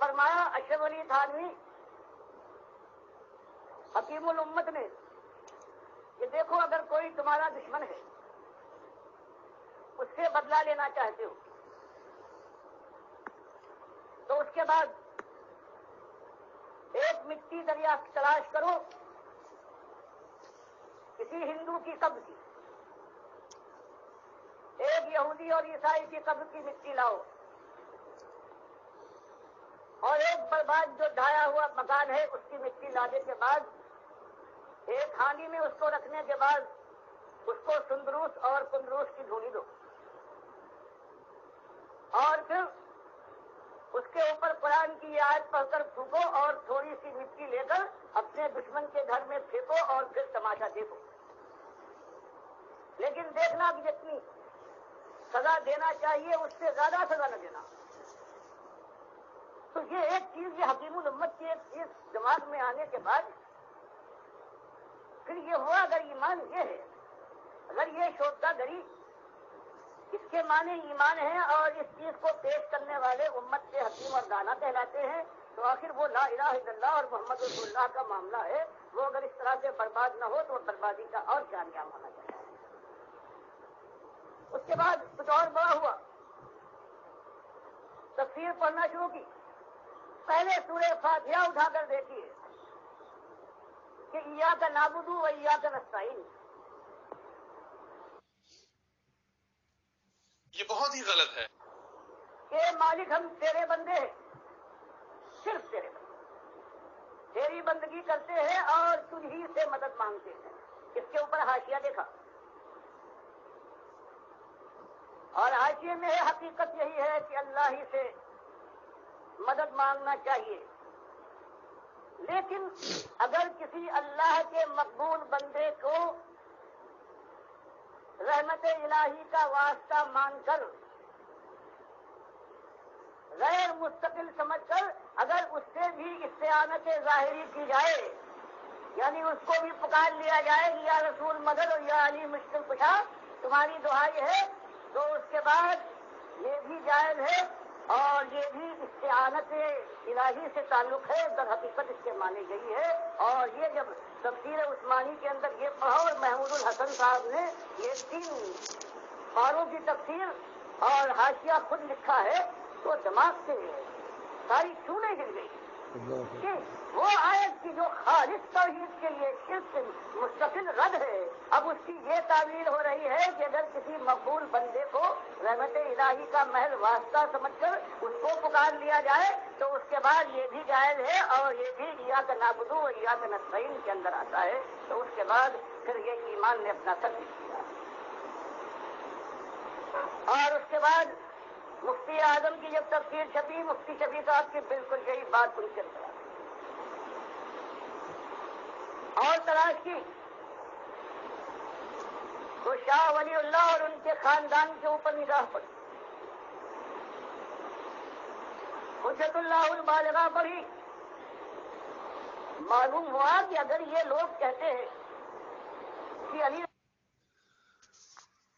فرمایا اشرف علی تھانوی حکیم الامت نے کہ دیکھو اگر کوئی تمہارا دشمن ہے اس سے بدلہ لینا چاہتے ہو تو اس کے بعد ایک مٹی دریا تلاش کرو کسی ہندو کی قبر کی، ایک یہودی اور عیسائی کی قبر کی مٹی لاؤ، اور ایک برباد جو ڈھایا ہوا مکان ہے اس کی مٹی لانے کے بعد ایک ہانی میں اس کو رکھنے کے بعد اس کو سندروس اور کندروس کی دھونی دو، اور پھر اس کے اوپر قرآن کی یہ آیت پڑھ کر پھونکو اور تھوڑی سی مٹی لے کر اپنے دشمن کے گھر میں پھینکو اور پھر تماشا دیکھو، لیکن دیکھنا کہ جتنی سزا دینا چاہیے اس سے زیادہ سزا نہ دینا۔ تو یہ ایک چیز، یہ حکیم الامت کی ایک چیز دماغ میں آنے کے بعد پھر یہ ہوا اگر ایمان یہ ہے، اگر یہ شوکا گری اس کے معنی ایمان ہے اور اس چیز کو پیش کرنے والے امت سے حکیم اور دانا کہلاتے ہیں، تو آخر وہ لا الہ الا اللہ اور محمد رسول اللہ کا معاملہ ہے، وہ اگر اس طرح سے برباد نہ ہو تو بربادی کا اور کیا انجام ہونا چاہیے۔ اس کے بعد کچھ اور بڑا ہوا، تفسیر پڑھنا شروع کی، پہلے سورہ فاتحہ اٹھا کر دیکھیے کہ ایاک نعبد و ایاک نستعین، یہ بہت ہی غلط ہے کہ مالک ہم تیرے بندے ہیں، صرف تیرے بندے، تیری بندگی کرتے ہیں اور تجھ ہی سے مدد مانگتے ہیں۔ اس کے اوپر حاشیہ دیکھا، اور حاشیے میں حقیقت یہی ہے کہ اللہ ہی سے مدد مانگنا چاہیے، لیکن اگر کسی اللہ کے مقبول بندے کو رحمت الہی کا واسطہ مان کر غیر مستقل سمجھ کر اگر اس سے بھی استعانت ظاہری کی جائے، یعنی اس کو بھی پکار لیا جائے کہ یا رسول مدد اور یا علی مشکل کشا تمہاری دعائی ہے، تو اس کے بعد یہ بھی جائز ہے اور یہ بھی استعانت الہی سے تعلق ہے، در حقیقت اس کے معنی یہی ہے۔ اور یہ جب تفسیر عثمانی کے اندر یہ پڑھا اور محمود الحسن صاحب نے یہ 3 پاروں کی تفسیر اور حاشیہ خود لکھا ہے، تو دماغ سے ساری چونیں گر گئی کہ وہ آیت کی جو خالص توحید کے لیے شرک سے مستقل رد ہے، اب اس کی یہ تعبیر ہو رہی ہے کہ اگر کسی مقبول بندے کو رحمت الہی کا محض واسطہ سمجھ کر اس کو پکار لیا جائے تو اس کے بعد یہ بھی جائز ہے، اور یہ بھی ایاک نعبد و ایاک نستعین کے اندر آتا ہے، تو اس کے بعد پھر یہ ایمان نے اپنا سر کیا۔ اور اس کے بعد مفتی اعظم کی جب تفسیر چھپی، مفتی شفیع صاحب کی بالکل یہی بات ان کے اندر اور تلاش کی، تو شاہ ولی اللہ اور ان کے خاندان کے اوپر نگاہ پڑی، حجت اللہ البالغہ پڑھی، معلوم ہوا کہ اگر یہ لوگ کہتے ہیں کہ علی،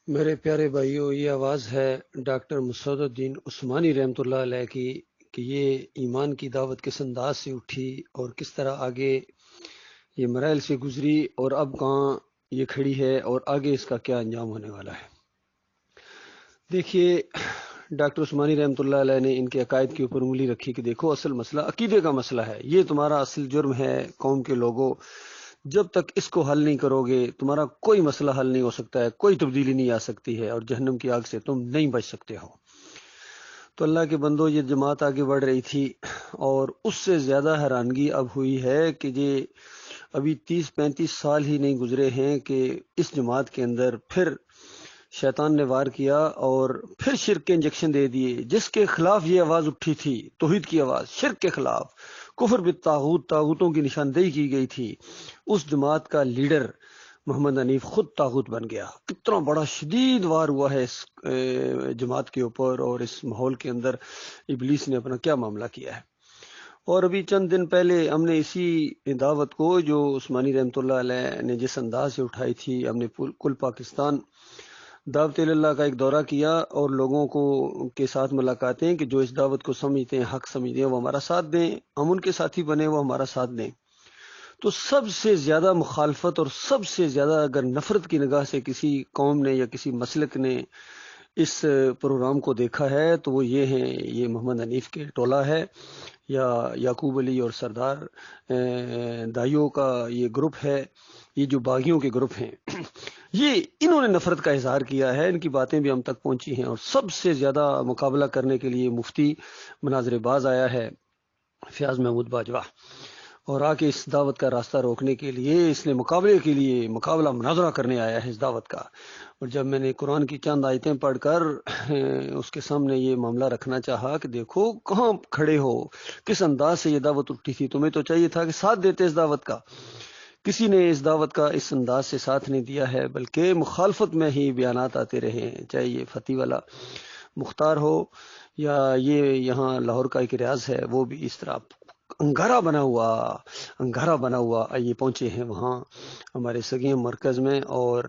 میرے پیارے بھائیوں، یہ آواز ہے ڈاکٹر مسعود الدین عثمانی رحمۃ اللہ علیہ کی، کہ یہ ایمان کی دعوت کس انداز سے اٹھی اور کس طرح آگے یہ مراحل سے گزری اور اب کہاں یہ کھڑی ہے اور آگے اس کا کیا انجام ہونے والا ہے۔ دیکھیے، ڈاکٹر عثمانی رحمۃ اللہ علیہ نے ان کے عقائد کے اوپر انگلی رکھی کہ دیکھو اصل مسئلہ عقیدے کا مسئلہ ہے، یہ تمہارا اصل جرم ہے قوم کے لوگوں، جب تک اس کو حل نہیں کرو گے تمہارا کوئی مسئلہ حل نہیں ہو سکتا ہے، کوئی تبدیلی نہیں آ سکتی ہے اور جہنم کی آگ سے تم نہیں بچ سکتے ہو۔ تو اللہ کے بندو، یہ جماعت آگے بڑھ رہی تھی اور اس سے زیادہ حیرانگی اب ہوئی ہے کہ یہ ابھی 30-35 سال ہی نہیں گزرے ہیں کہ اس جماعت کے اندر پھر شیطان نے وار کیا اور پھر شرک کے انجیکشن دے دیے، جس کے خلاف یہ آواز اٹھی تھی، توحید کی آواز، شرک کے خلاف، کفر بالطاغوت، طاغوتوں کی نشاندہی کی گئی تھی، اس جماعت کا لیڈر محمد حنیف خود طاغوت بن گیا۔ کتنا بڑا شدید وار ہوا ہے اس جماعت کے اوپر، اور اس ماحول کے اندر ابلیس نے اپنا کیا معاملہ کیا ہے۔ اور ابھی چند دن پہلے ہم نے اسی دعوت کو جو عثمانی رحمۃ اللہ علیہ نے جس انداز سے اٹھائی تھی، ہم نے کل پاکستان دعوت اللہ کا ایک دورہ کیا اور لوگوں کو کے ساتھ ملاقاتیں کہ جو اس دعوت کو سمجھتے ہیں، حق سمجھتے ہیں، وہ ہمارا ساتھ دیں، ہم ان کے ساتھی بنے، وہ ہمارا ساتھ دیں۔ تو سب سے زیادہ مخالفت اور سب سے زیادہ اگر نفرت کی نگاہ سے کسی قوم نے یا کسی مسلک نے اس پروگرام کو دیکھا ہے تو وہ یہ ہیں، یہ محمد حنیف کے ٹولہ ہے یا یعقوب علی اور سردار دائیوں کا یہ گروپ ہے، یہ جو باغیوں کے گروپ ہیں یہ انہوں نے نفرت کا اظہار کیا ہے، ان کی باتیں بھی ہم تک پہنچی ہیں، اور سب سے زیادہ مقابلہ کرنے کے لیے مفتی مناظر باز آیا ہے فیاض محمود باجوہ، اور آ کے اس دعوت کا راستہ روکنے کے لیے، اس نے مقابلے کے لیے مقابلہ مناظرہ کرنے آیا ہے اس دعوت کا۔ اور جب میں نے قرآن کی چند آیتیں پڑھ کر اس کے سامنے یہ معاملہ رکھنا چاہا کہ دیکھو کہاں کھڑے ہو، کس انداز سے یہ دعوت اٹھی تھی، تمہیں تو چاہیے تھا کہ ساتھ دیتے اس دعوت کا، کسی نے اس دعوت کا اس انداز سے ساتھ نہیں دیا ہے، بلکہ مخالفت میں ہی بیانات آتے رہے ہیں، چاہے یہ فتح والا مختار ہو یا یہ یہاں لاہور کا ایک ریاض ہے، وہ بھی اس طرح انگارہ بنا ہوا یہ پہنچے ہیں وہاں ہمارے سگیم مرکز میں۔ اور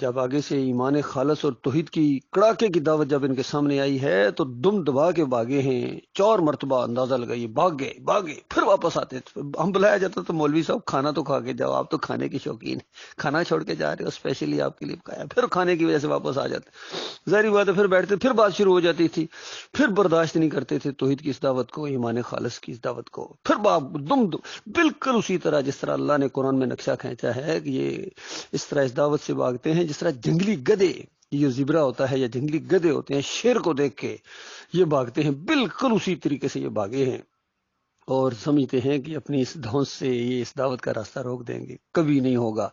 جب آگے سے ایمان خالص اور توحید کی کڑاکے کی دعوت جب ان کے سامنے آئی ہے تو دم دبا کے بھاگے ہیں، 4 مرتبہ اندازہ لگائیے، بھاگے پھر واپس آتے تھے۔ ہم بلایا جاتا تو مولوی صاحب کھانا تو کھا کے جاؤ، آپ تو کھانے کی شوقین ہیں، کھانا چھوڑ کے جا رہے ہو، اسپیشلی آپ کے لیے پکایا، پھر کھانے کی وجہ سے واپس آ جاتے، ظاہری بات ہے پھر بیٹھتے، پھر بات شروع ہو جاتی تھی، پھر برداشت نہیں کرتے تھے توحید کی اس دعوت کو، ایمان خالص کی اس دعوت کو، پھر بالکل اسی طرح جس طرح اللہ نے قرآن میں نقشہ کھینچا ہے کہ یہ اس طرح اس دعوت سے بھاگتے ہیں جس طرح جنگلی گدے، یہ جو زبرا ہوتا ہے یا جنگلی گدے ہوتے ہیں، شیر کو دیکھ کے یہ بھاگتے ہیں، بالکل اسی طریقے سے یہ بھاگے ہیں، اور سمجھتے ہیں کہ اپنی اس دھونس سے یہ اس دعوت کا راستہ روک دیں گے، کبھی نہیں ہوگا۔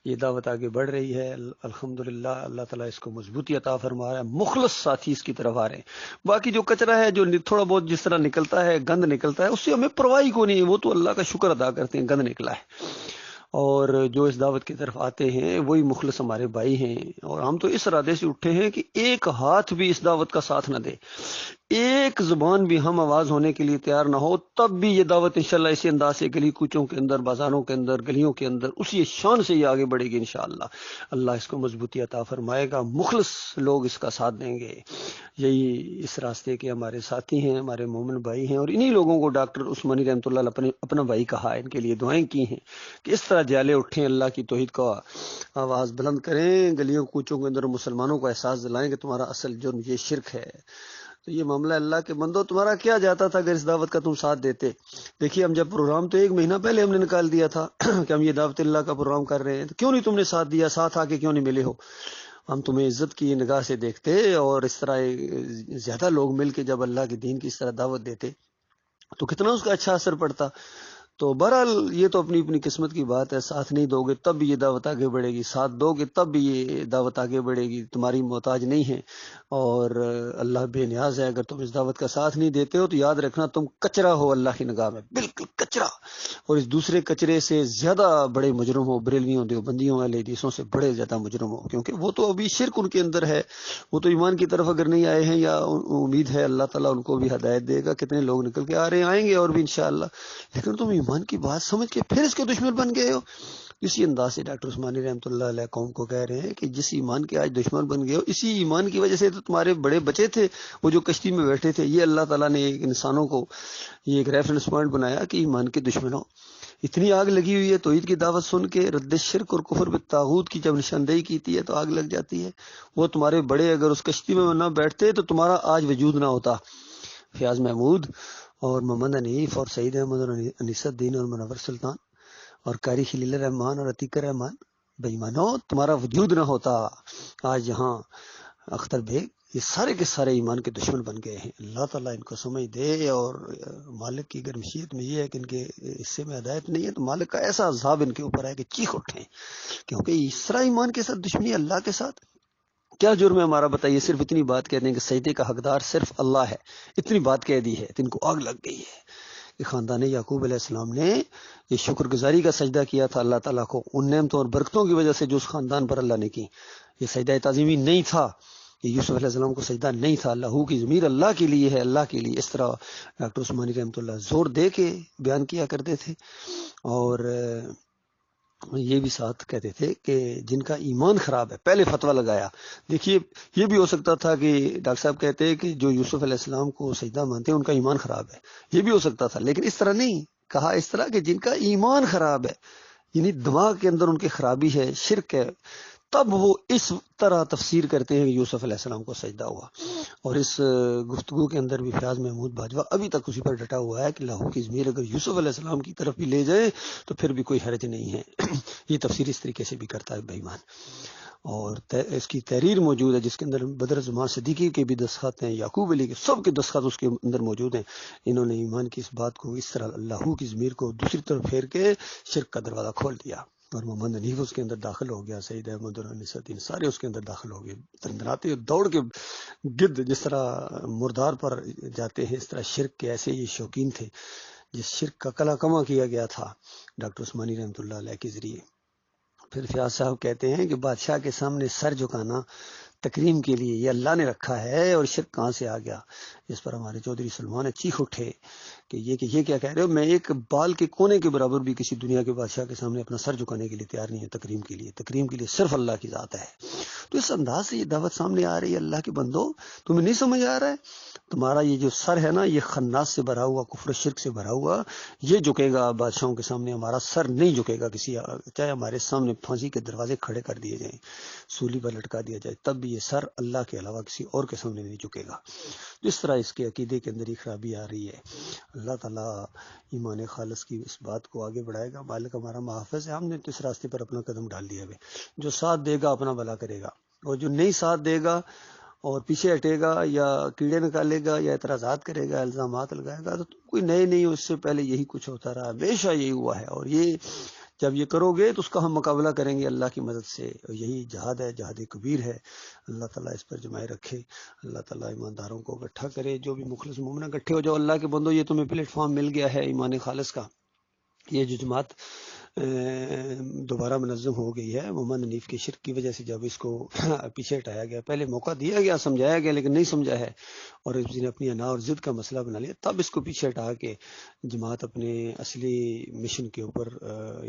یہ دعوت آگے بڑھ رہی ہے، الحمدللہ اللہ تعالیٰ اس کو مضبوطی عطا فرما رہا ہے، مخلص ساتھی اس کی طرف آ رہے ہیں۔ باقی جو کچرا ہے، جو تھوڑا بہت جس طرح نکلتا ہے، گند نکلتا ہے، اس سے ہمیں پرواہی کو نہیں ہے، وہ تو اللہ کا شکر ادا کرتے ہیں گند نکلا ہے، اور جو اس دعوت کی طرف آتے ہیں وہی مخلص ہمارے بھائی ہیں، اور ہم تو اس ارادے سے اٹھے ہیں کہ ایک ہاتھ بھی اس دعوت کا ساتھ نہ دے، ایک زبان بھی ہم آواز ہونے کے لیے تیار نہ ہو، تب بھی یہ دعوت انشاءاللہ اسی انداز سے گلی کوچوں کے اندر، بازاروں کے اندر، گلیوں کے اندر اسی شان سے یہ آگے بڑھے گی انشاءاللہ۔ اللہ اس کو مضبوطی عطا فرمائے گا، مخلص لوگ اس کا ساتھ دیں گے، یہی اس راستے کے ہمارے ساتھی ہیں، ہمارے مومن بھائی ہیں، اور انہی لوگوں کو ڈاکٹر عثمانی رحمۃ اللہ علیہ اپنا بھائی کہا ہے، ان کے لیے دعائیں کی ہیں کہ اس طرح جالے اٹھیں، اللہ کی توحید کا آواز بلند کریں، گلیوں کوچوں کے اندر مسلمانوں کو احساس دلائیں کہ تمہارا اصل جرم یہ شرک ہے۔ تو یہ معاملہ اللہ کے بندو، تمہارا کیا جاتا تھا اگر اس دعوت کا تم ساتھ دیتے؟ دیکھیے ہم جب پروگرام تو 1 مہینہ پہلے ہم نے نکال دیا تھا کہ ہم یہ دعوت اللہ کا پروگرام کر رہے ہیں، تو کیوں نہیں تم نے ساتھ دیا، ساتھ آ کے کیوں نہیں ملے ہو؟ ہم تمہیں عزت کی نگاہ سے دیکھتے، اور اس طرح زیادہ لوگ مل کے جب اللہ کے دین کی اس طرح دعوت دیتے تو کتنا اس کا اچھا اثر پڑتا۔ تو بہرحال یہ تو اپنی اپنی قسمت کی بات ہے، ساتھ نہیں دو گے تب بھی یہ دعوت آگے بڑھے گی، ساتھ دو گے تب بھی یہ دعوت آگے بڑھے گی، تمہاری محتاج نہیں ہے، اور اللہ بے نیاز ہے۔ اگر تم اس دعوت کا ساتھ نہیں دیتے ہو تو یاد رکھنا تم کچرا ہو اللہ کی نگاہ میں، بالکل کچرا، اور اس دوسرے کچرے سے زیادہ بڑے مجرم ہو، بریلویوں دیوبندیوں والے حدیثوں سے بڑے زیادہ مجرم ہو، کیونکہ وہ تو ابھی شرک ان کے اندر ہے، وہ تو ایمان کی طرف اگر نہیں آئے ہیں، یا امید ہے اللہ تعالیٰ ان کو بھی ہدایت دے گا، کتنے لوگ نکل کے آ رہے ہیں، آئیں گے اور بھی انشاءاللہ، لیکن تم ایمان کی بات سمجھ کے پھر اس کے دشمن بن گئے ہو۔ اسی انداز سے ڈاکٹر عثمانی رحمۃ اللہ علیہ قوم کو کہہ رہے ہیں کہ جس ایمان کے آج دشمن بن گئے ہو، اسی ایمان کی وجہ سے تو تمہارے بڑے بچے تھے، وہ جو کشتی میں بیٹھے تھے، یہ اللہ تعالیٰ نے ایک انسانوں کو یہ ایک ریفرنس پوائنٹ بنایا کہ ایمان کے دشمنوں، اتنی آگ لگی ہوئی ہے توحید کی دعوت سن کے، رد شرک اور کفر بالطاغوت کی جب نشاندہی کیتی ہے تو آگ لگ جاتی ہے۔ وہ تمہارے بڑے اگر اس کشتی میں نہ بیٹھتے تو تمہارا آج وجود نہ ہوتا۔ فیاض محمود اور محمد حنیف اور سعید احمد اور انیس الدین اور منور سلطان اور قاری خلیل الرحمان اور عتیق الرحمان، بے ایمانو تمہارا وجود نہ ہوتا۔ آج یہاں اختر بیگ، یہ سارے کے سارے ایمان کے دشمن بن گئے ہیں۔ اللہ تعالیٰ ان کو سمجھ دے، اور مالک کی اگر مشیت میں یہ ہے کہ ان کے حصے میں ہدایت نہیں ہے تو مالک کا ایسا عذاب ان کے اوپر ہے کہ چیخ اٹھیں، کیونکہ اس طرح ایمان کے ساتھ دشمنی اللہ کے ساتھ کیا جرم ہے ہمارا بتائیے؟ صرف اتنی بات کہہ دیں کہ سجدے کا حقدار صرف اللہ ہے، اتنی بات کہہ دی ہے تو ان کو آگ لگ گئی ہے کہ خاندان یعقوب علیہ السلام نے یہ شکر گزاری کا سجدہ کیا تھا اللہ تعالیٰ کو، ان نعمتوں اور برکتوں کی وجہ سے جو اس خاندان پر اللہ نے کی، یہ سجدہ تعظیمی نہیں تھا، یہ یوسف علیہ السلام کو سجدہ نہیں تھا، اللہ کی ضمیر اللہ کے لیے ہے، اللہ کے لیے۔ اس طرح ڈاکٹر عثمانی رحمۃ اللہ زور دے کے بیان کیا کرتے تھے، اور یہ بھی ساتھ کہتے تھے کہ جن کا ایمان خراب ہے، پہلے فتویٰ لگایا. دیکھیے یہ بھی ہو سکتا تھا کہ ڈاکٹر صاحب کہتے ہیں کہ جو یوسف علیہ السلام کو سجدہ مانتے ہیں ان کا ایمان خراب ہے، یہ بھی ہو سکتا تھا، لیکن اس طرح نہیں کہا. اس طرح کہ جن کا ایمان خراب ہے، یعنی دماغ کے اندر ان کی خرابی ہے، شرک ہے، تب وہ اس طرح تفسیر کرتے ہیں کہ یوسف علیہ السلام کو سجدہ ہوا. اور اس گفتگو کے اندر بھی فیاض محمود باجوہ ابھی تک اسی پر ڈٹا ہوا ہے کہ لاہو کی ضمیر اگر یوسف علیہ السلام کی طرف بھی لے جائے تو پھر بھی کوئی حرج نہیں ہے. یہ تفسیر اس طریقے سے بھی کرتا ہے بے ایمان. اور اس کی تحریر موجود ہے جس کے اندر بدر زمان صدیقی کے بھی دستخط ہیں، یعقوب علی کے سب کے دستخط اس کے اندر موجود ہیں. انہوں نے ایمان کی اس بات کو اس طرح لاہو کی ضمیر کو دوسری طرف پھیر کے شرک کا دروازہ کھول دیا. اور محمد حنیف اس کے اندر داخل ہو گیا، سعید احمد اور انیسدین سارے اس کے اندر داخل ہو گئے. تندراتے دوڑ کے گد جس طرح مردار پر جاتے ہیں، اس طرح شرک کے ایسے یہ شوقین تھے. جس شرک کا کلا کما کیا گیا تھا ڈاکٹر عثمانی رحمۃ اللہ علیہ کے ذریعے. پھر فیاض صاحب کہتے ہیں کہ بادشاہ کے سامنے سر جھکانا تکریم کے لیے یہ اللہ نے رکھا ہے، اور شرک کہاں سے آ گیا. اس پر ہمارے چودھری سلمان چیخ اٹھے کہ یہ کیا کہہ رہے ہو، میں ایک بال کے کونے کے برابر بھی کسی دنیا کے بادشاہ کے سامنے اپنا سر جھکانے کے لیے تیار نہیں ہے. تکریم کے لیے صرف اللہ کی ذات ہے. تو اس انداز سے یہ دعوت سامنے آ رہی ہے، اللہ کے بندو تمہیں نہیں سمجھ آ رہا ہے، تمہارا یہ جو سر ہے نا، یہ خناس سے بھرا ہوا، کفر شرک سے بھرا ہوا، یہ جھکے گا بادشاہوں کے سامنے، ہمارا سر نہیں جھکے گا کسی، چاہے ہمارے سامنے پھانسی کے دروازے کھڑے کر دیے جائیں، سولی پر لٹکا دیا جائے، تب بھی یہ سر اللہ کے علاوہ کسی اور کے سامنے نہیں جھکے گا. جس طرح اس کے عقیدے کے اندر ہی خرابی آ رہی ہے. اللہ تعالیٰ ایمان خالص کی اس بات کو آگے بڑھائے گا. مالک ہمارا محافظ ہے، ہم نے تو اس راستے پر اپنا قدم ڈال دیا ہے. جو ساتھ دے گا اپنا بھلا کرے گا، اور جو نہیں ساتھ دے گا اور پیچھے ہٹے گا یا کیڑے نکالے گا یا اعتراضات کرے گا، الزامات لگائے گا، تو کوئی نئے نہیں، اس سے پہلے یہی کچھ ہوتا رہا، ہمیشہ یہی ہوا ہے. اور یہ جب یہ کرو گے تو اس کا ہم مقابلہ کریں گے اللہ کی مدد سے. یہی جہاد ہے، جہاد کبیر ہے. اللہ تعالیٰ اس پر جمائے رکھے. اللہ تعالیٰ ایمانداروں کو اکٹھا کرے. جو بھی مخلص مومن اکٹھے ہو جاؤ. اللہ کے بندو یہ تمہیں پلیٹ فارم مل گیا ہے ایمان خالص کا. یہ جو جماعت دوبارہ منظم ہو گئی ہے محمد حنیف کے شرک کی وجہ سے، جب اس کو پیچھے ہٹایا گیا، پہلے موقع دیا گیا، سمجھایا گیا، لیکن نہیں سمجھا ہے، اور اس نے اپنی انا اور ضد کا مسئلہ بنا لیا، تب اس کو پیچھے ہٹا کے جماعت اپنے اصلی مشن کے اوپر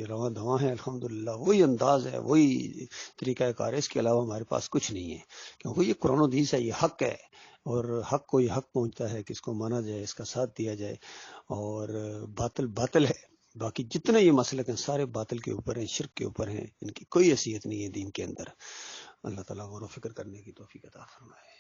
رواں دواں ہے. الحمدللہ وہی انداز ہے، وہی طریقہ کار ہے، اس کے علاوہ ہمارے پاس کچھ نہیں ہے، کیونکہ یہ قرآن و حدیث ہے، یہ حق ہے، اور حق کو یہ حق پہنچتا ہے کہ اس کو مانا جائے، اس کا ساتھ دیا جائے. اور باطل باطل ہے. باقی جتنے یہ مسئلے ہیں سارے باطل کے اوپر ہیں، شرک کے اوپر ہیں، ان کی کوئی حیثیت نہیں ہے دین کے اندر. اللہ تعالیٰ غور و فکر کرنے کی توفیق عطا فرمائے.